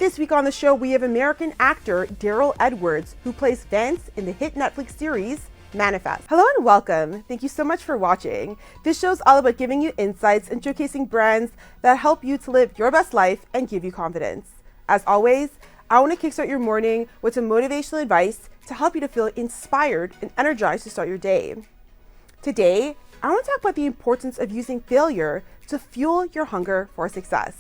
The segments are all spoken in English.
This week on the show, we have American actor Daryl Edwards, who plays Vance in the hit Netflix series Manifest. Hello and welcome. Thank you so much for watching. This show is all about giving you insights and showcasing brands that help you to live your best life and give you confidence. As always, I want to kickstart your morning with some motivational advice to help you to feel inspired and energized to start your day. Today, I want to talk about the importance of using failure to fuel your hunger for success.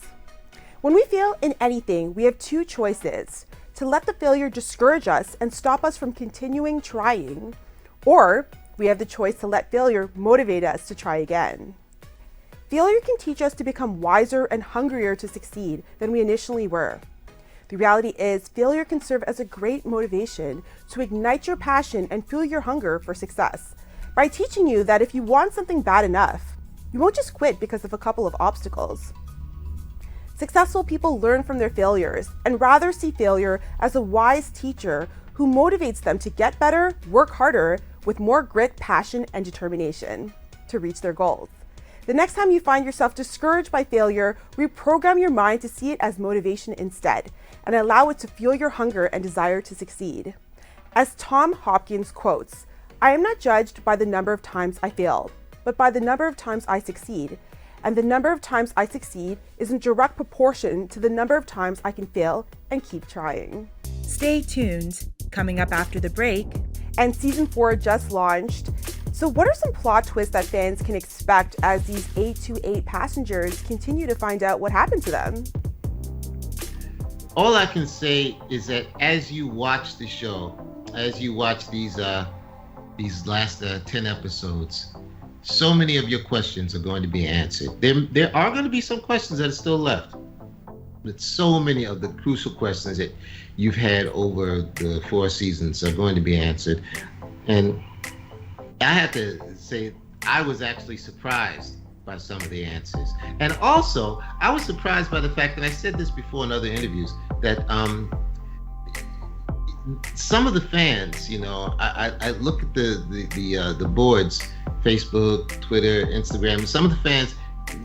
When we fail in anything, we have two choices: to let the failure discourage us and stop us from continuing trying, or we have the choice to let failure motivate us to try again. Failure can teach us to become wiser and hungrier to succeed than we initially were. The reality is, failure can serve as a great motivation to ignite your passion and fuel your hunger for success by teaching you that if you want something bad enough, you won't just quit because of a couple of obstacles. Successful people learn from their failures and rather see failure as a wise teacher who motivates them to get better, work harder, with more grit, passion, and determination to reach their goals. The next time you find yourself discouraged by failure, reprogram your mind to see it as motivation instead and allow it to fuel your hunger and desire to succeed. As Tom Hopkins quotes, "I am not judged by the number of times I fail, but by the number of times I succeed. And the number of times I succeed is in direct proportion to the number of times I can fail and keep trying." Stay tuned. Coming up after the break. And season 4 just launched. So what are some plot twists that fans can expect as these 828 passengers continue to find out what happened to them? All I can say is that as you watch the show, as you watch these last 10 episodes, so many of your questions are going to be answered. There are going to be some questions that are still left, but so many of the crucial questions that you've had over the 4 seasons are going to be answered. And I have to say, I was actually surprised by some of the answers. And also, I was surprised by the fact, and I said this before in other interviews, that some of the fans, I look at the boards, Facebook, Twitter, Instagram, some of the fans,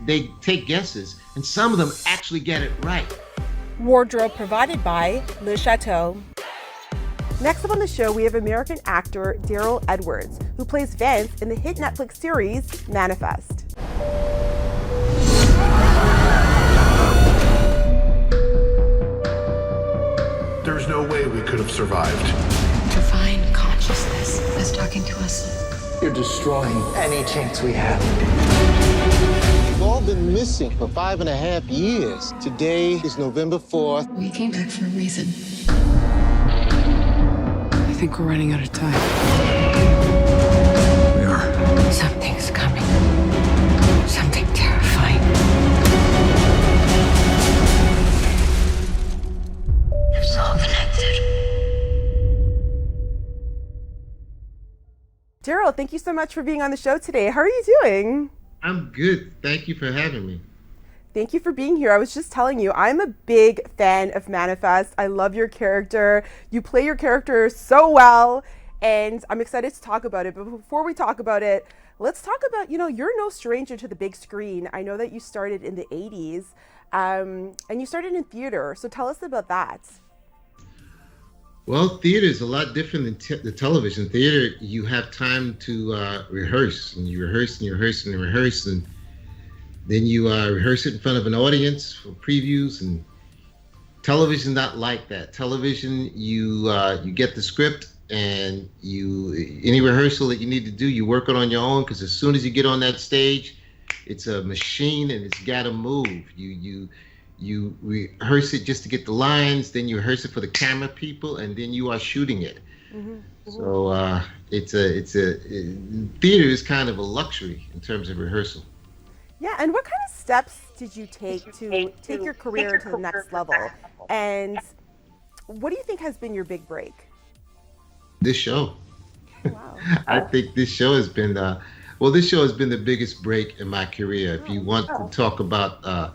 they take guesses, and some of them actually get it right. Wardrobe provided by Le Chateau. Next up on the show, we have American actor Daryl Edwards, who plays Vance in the hit Netflix series Manifest. There's no way we could have survived. Divine consciousness is talking to us. You're destroying any chance we have. We've all been missing for 5.5 years. Today is November 4th. We came back for a reason. I think we're running out of time. We are. Something's coming. Something terrifying. It's all connected. Daryl, thank you so much for being on the show today. How are you doing? I'm good. Thank you for having me. Thank you for being here. I was just telling you, I'm a big fan of Manifest. I love your character. You play your character so well, and I'm excited to talk about it. But before we talk about it, let's talk about, you're no stranger to the big screen. I know that you started in the 80s, and you started in theater. So tell us about that. Well, theater is a lot different than the television. Theater, you have time to rehearse, and you rehearse and you rehearse and you rehearse, and then you rehearse it in front of an audience for previews. And television, not like that. Television, you get the script, and any rehearsal that you need to do, you work it on your own, because as soon as you get on that stage, it's a machine and it's got to move. You rehearse it just to get the lines, then you rehearse it for the camera people, and then you are shooting it. Mm-hmm. So theater is kind of a luxury in terms of rehearsal. Yeah, and what kind of steps did you take to take your career to the next level? And what do you think has been your big break? This show. Wow. I think this show has been the biggest break in my career. If you want to talk about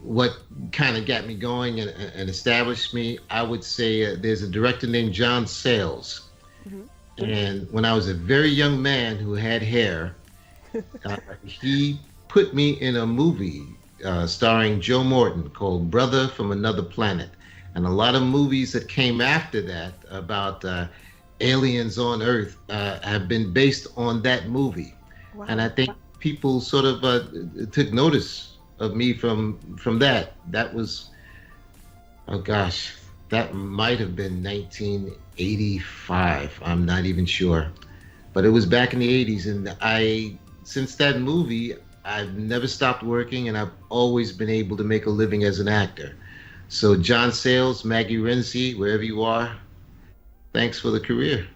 what kind of got me going and established me, I would say there's a director named John Sayles. Mm-hmm. And when I was a very young man who had hair, he put me in a movie starring Joe Morton called Brother from Another Planet. And a lot of movies that came after that about aliens on Earth have been based on that movie. Wow. And I think people sort of took notice of me from that. That was, oh gosh, that might have been 1985. I'm not even sure. But it was back in the 80s. And since that movie, I've never stopped working, and I've always been able to make a living as an actor. So John Sayles, Maggie Renzi, wherever you are, thanks for the career.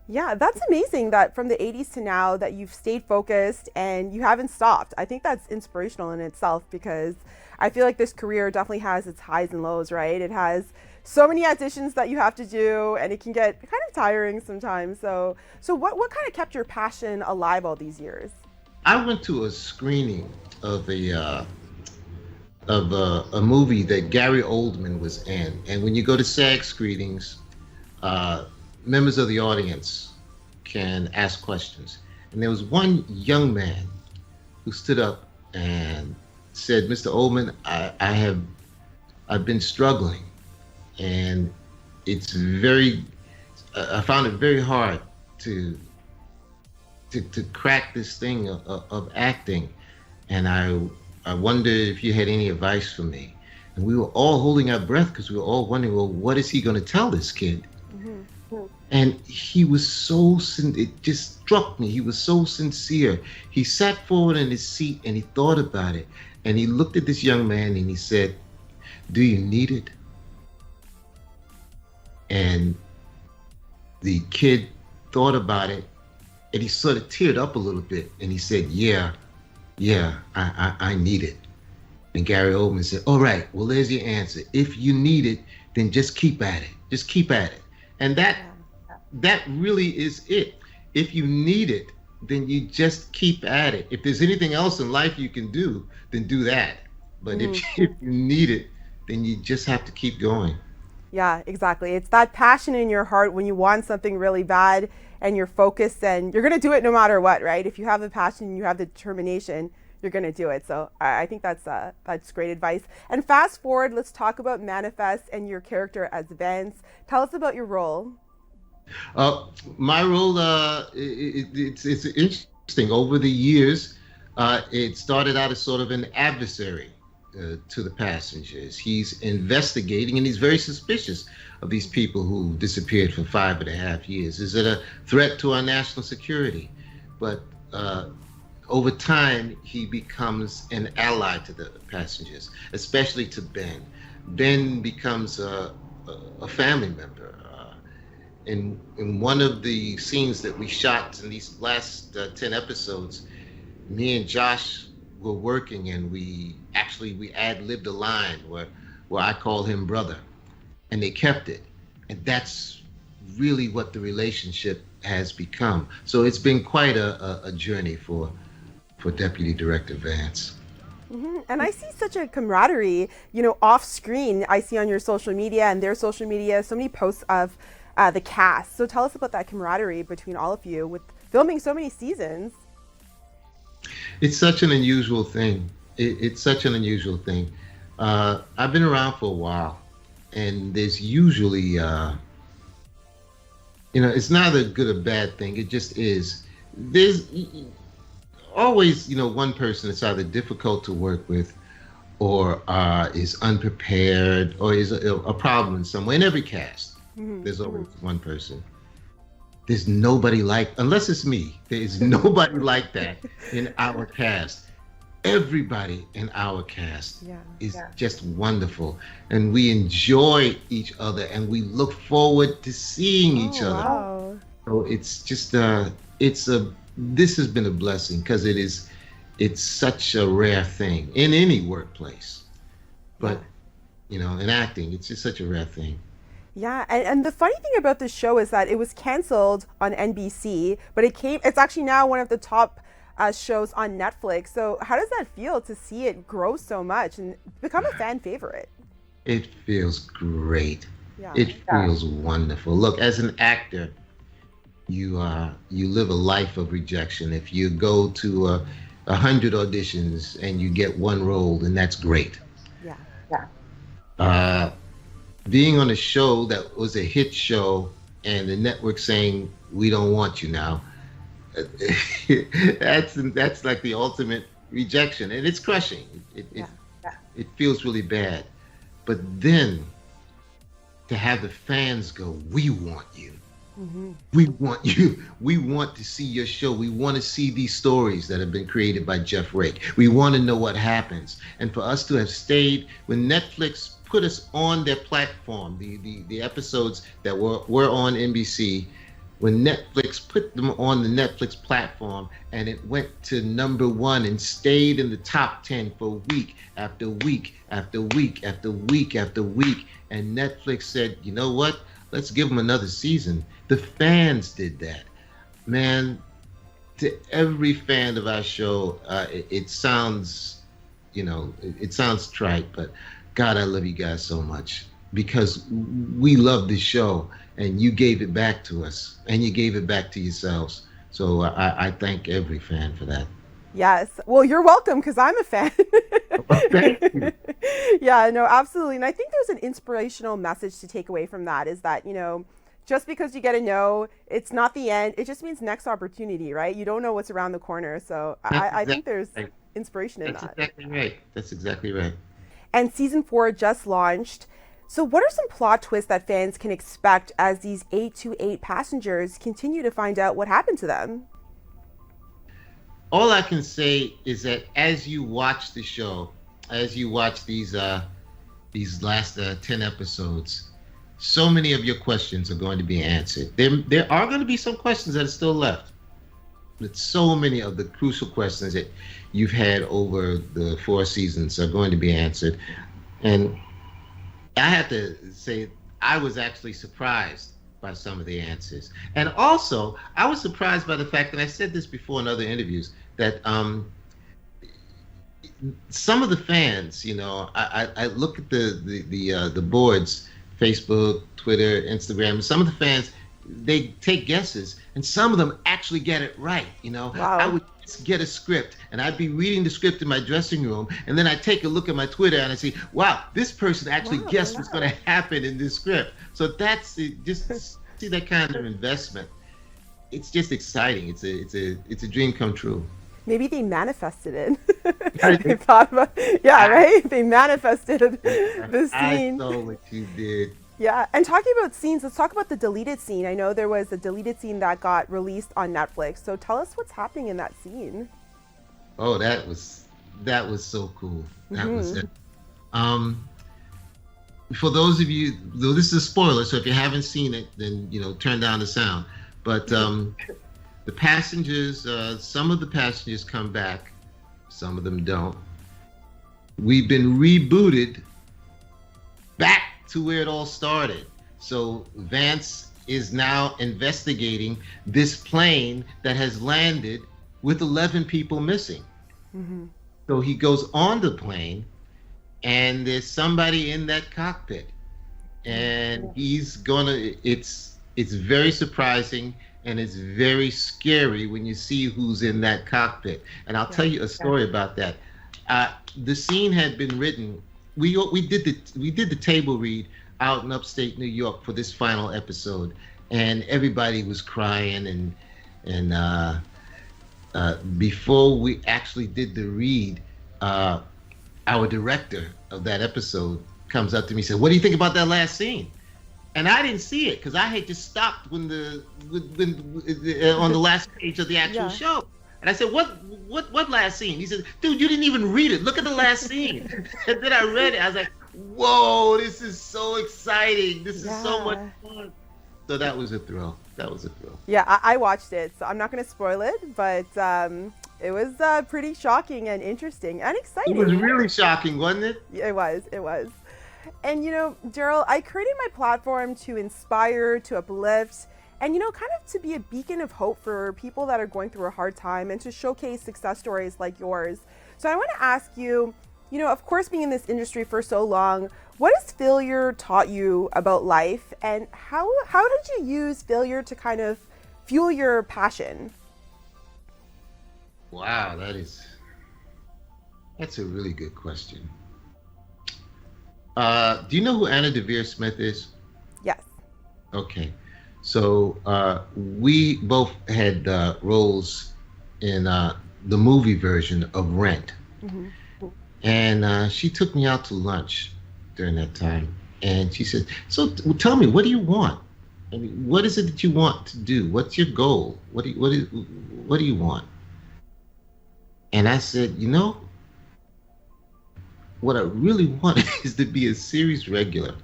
Yeah, that's amazing that from the 80s to now that you've stayed focused and you haven't stopped. I think that's inspirational in itself, because I feel like this career definitely has its highs and lows, right? It has so many auditions that you have to do, and it can get kind of tiring sometimes. So what kind of kept your passion alive all these years? I went to a screening of a movie that Gary Oldman was in, and when you go to SAG screenings, members of the audience can ask questions. And there was one young man who stood up and said, "Mr. Oldman, I've been struggling, and I found it very hard to crack this thing of acting, and I wonder if you had any advice for me." And we were all holding our breath because we were all wondering, well, what is he going to tell this kid? Mm-hmm. And he was it just struck me. He was so sincere. He sat forward in his seat and he thought about it. And he looked at this young man and he said, "Do you need it?" And the kid thought about it, and he sort of teared up a little bit, and he said, yeah, I need it. And Gary Oldman said, "All right, well, there's your answer. If you need it, then just keep at it. Just keep at it." And that really is it. If you need it, then you just keep at it. If there's anything else in life you can do, then do that. But if you need it, then you just have to keep going. Yeah, exactly. It's that passion in your heart when you want something really bad and you're focused, and you're going to do it no matter what, right? If you have the passion and you have the determination, you're going to do it. So I think that's great advice. And fast forward, let's talk about Manifest and your character as Vance. Tell us about your role. My role, it's interesting. Over the years, it started out as sort of an adversary to the passengers. He's investigating, and he's very suspicious of these people who disappeared for 5.5 years. Is it a threat to our national security? But over time, he becomes an ally to the passengers, especially to Ben. Ben becomes a family member. In one of the scenes that we shot in these last 10 episodes, me and Josh were working, and we ad-libbed a line where I call him brother, and they kept it. And that's really what the relationship has become. So it's been quite a journey for Deputy Director Vance. Mm-hmm. And I see such a camaraderie, off screen. I see on your social media and their social media, so many posts of the cast. So tell us about that camaraderie between all of you with filming so many seasons. It's such an unusual thing. It's such an unusual thing. I've been around for a while, and there's usually, it's neither a good or bad thing. It just is. There's always, one person that's either difficult to work with, or is unprepared, or is a problem in some way. In every cast, there's always one person. There's nobody unless it's me, there is nobody like that in our cast. Everybody in our cast is just wonderful, and we enjoy each other, and we look forward to seeing each other. Wow. So it's just this has been a blessing, because it's such a rare thing in any workplace, but in acting, it's just such a rare thing. Yeah, and the funny thing about this show is that it was canceled on NBC, but it's actually now one of the top shows on Netflix. So how does that feel to see it grow so much and become a fan favorite? It feels great. Yeah. It feels wonderful. Look, as an actor, you live a life of rejection. If you go to 100 auditions and you get one role, then that's great. Yeah. Being on a show that was a hit show and the network saying, we don't want you now, that's like the ultimate rejection, and it's crushing. It feels really bad. But then to have the fans go, we want you. We want you. We want to see your show. We want to see these stories that have been created by Jeff Rake. We want to know what happens. And for us to have stayed, when Netflix put us on their platform, the episodes that were on NBC, when Netflix put them on the Netflix platform and it went to #1 and stayed in the top 10 for week after week after week after week after week, and Netflix said, you know what? Let's give them another season. The fans did that. Man, to every fan of our show, it sounds, it sounds trite, but God, I love you guys so much, because we love this show and you gave it back to us and you gave it back to yourselves. So I thank every fan for that. Yes. Well, you're welcome, because I'm a fan. Thank you. Yeah, no, absolutely. And I think there's an inspirational message to take away from that, is that, just because you get a no, it's not the end. It just means next opportunity, right? You don't know what's around the corner. So I think there's inspiration in that. That's exactly right. That's exactly right. And season 4 just launched. So what are some plot twists that fans can expect as these 828 passengers continue to find out what happened to them? All I can say is that as you watch the show, as you watch these last 10 episodes, so many of your questions are going to be answered. There are going to be some questions that are still left, but so many of the crucial questions that you've had over the 4 seasons are going to be answered. And I have to say, I was actually surprised by some of the answers. And also, I was surprised by the fact, and I said this before in other interviews, that some of the fans, I look at the boards, Facebook, Twitter, Instagram, some of the fans, they take guesses, and some of them actually get it right. Wow. I would just get a script, and I'd be reading the script in my dressing room, and then I take a look at my Twitter, and I see, wow, this person actually guessed what's going to happen in this script. So that's just see that kind of investment. It's just exciting. It's a dream come true. Maybe they manifested it. They thought about, right? They manifested the scene. I saw what you did. Yeah, and talking about scenes, let's talk about the deleted scene. I know there was a deleted scene that got released on Netflix. So tell us what's happening in that scene. Oh, that was so cool. That was it. For those of you, though this is a spoiler, so if you haven't seen it, then turn down the sound. But the passengers, some of the passengers come back, some of them don't. We've been rebooted back to where it all started. So Vance is now investigating this plane that has landed with 11 people missing. Mm-hmm. So he goes on the plane, and there's somebody in that cockpit, and he's gonna. It's very surprising, and it's very scary when you see who's in that cockpit. And I'll tell you a story about that. The scene had been written. We did the table read out in upstate New York for this final episode, and everybody was crying. And before we actually did the read, our director of that episode comes up to me and said, "What do you think about that last scene?" And I didn't see it because I had just stopped when on the last page of the actual show. And I said, what last scene? He said, "Dude, you didn't even read it. Look at the last scene." And then I read it. I was like, whoa, this is so exciting. This is so much fun. So that was a thrill. Yeah, I watched it, so I'm not going to spoil it, but it was pretty shocking and interesting and exciting. It was really shocking, wasn't it? It was. And, Daryl, I created my platform to inspire, to uplift, and, kind of to be a beacon of hope for people that are going through a hard time and to showcase success stories like yours. So I want to ask you, of course, being in this industry for so long, what has failure taught you about life, and how did you use failure to kind of fuel your passion? Wow, that is That's a really good question. Do you know who Anna Devere Smith is? Yes. Okay. So we both had roles in the movie version of Rent. Mm-hmm. And she took me out to lunch during that time. And she said, so tell me, what do you want? I mean, what is it that you want to do? What's your goal? What do you want? And I said, you know, what I really want is to be a series regular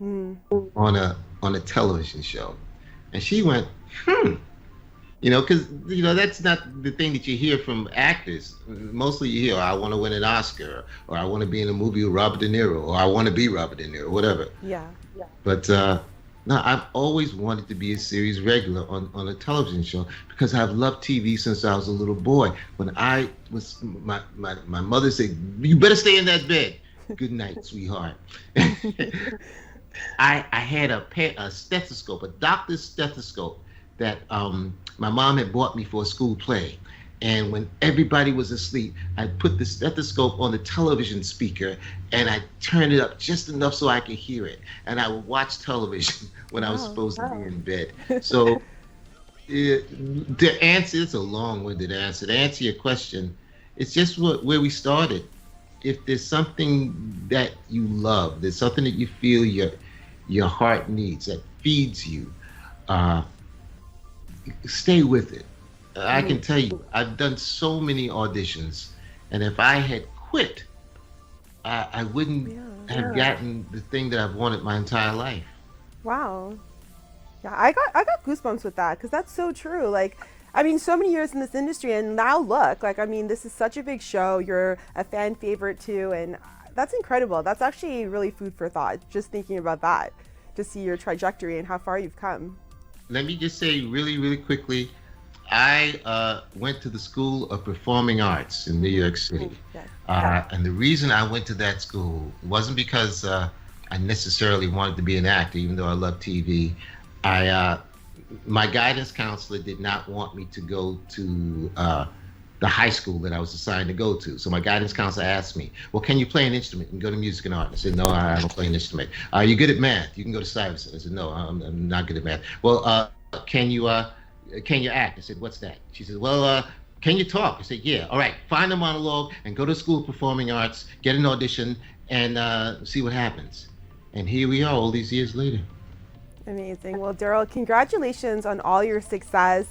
on a television show. And she went, you know, because, you know, that's not the thing that you hear from actors. Mostly you hear, I want to win an Oscar, or I want to be in a movie with Robert De Niro, or I want to be Robert De Niro, whatever. Yeah. But no, I've always wanted to be a series regular on a television show because I've loved TV since I was a little boy. When I was, my mother said, you better stay in that bed. Good night, sweetheart. I had a stethoscope, a doctor's stethoscope that my mom had bought me for a school play. And when everybody was asleep, I'd put the stethoscope on the television speaker and I'd turn it up just enough so I could hear it. And I would watch television when I was supposed to be in bed. So the answer, it's a long-winded answer. To answer your question, it's just where we started. If there's something that you love, there's something that you feel your heart needs, that feeds you, stay with it. I can tell you, I've done so many auditions, and if I had quit, I wouldn't have gotten the thing that I've wanted my entire life. Wow. Yeah, I got goosebumps with that because that's so true. Like, I mean, so many years in this industry, and now look, like, I mean, this is such a big show. You're a fan favorite too, and that's incredible. That's actually really food for thought, just thinking about that, to see your trajectory and how far you've come. Let me just say really, really quickly, I went to the School of Performing Arts in New York City. And the reason I went to that school wasn't because I necessarily wanted to be an actor, even though I love TV. My guidance counselor did not want me to go to the high school that I was assigned to go to. So my guidance counselor asked me, well, can you play an instrument and go to music and art? I said, no, I don't play an instrument. Are you good at math? You can go to Stuyvesant. I said, no, I'm not good at math. Well, can you act? I said, what's that? She said, well, can you talk? I said, yeah. All right, find a monologue and go to School of Performing Arts, get an audition, and see what happens. And here we are all these years later. Amazing. Well, Daryl, congratulations on all your success.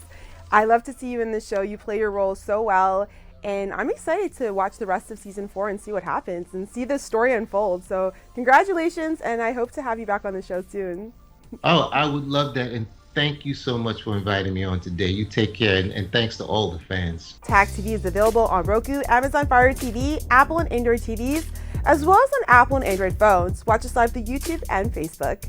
I love to see you in the show. You play your role so well. And I'm excited to watch the rest of season 4 and see what happens and see this story unfold. So congratulations, and I hope to have you back on the show soon. Oh, I would love that. And thank you so much for inviting me on today. You take care, and thanks to all the fans. Tag TV is available on Roku, Amazon Fire TV, Apple and Android TVs, as well as on Apple and Android phones. Watch us live through YouTube and Facebook.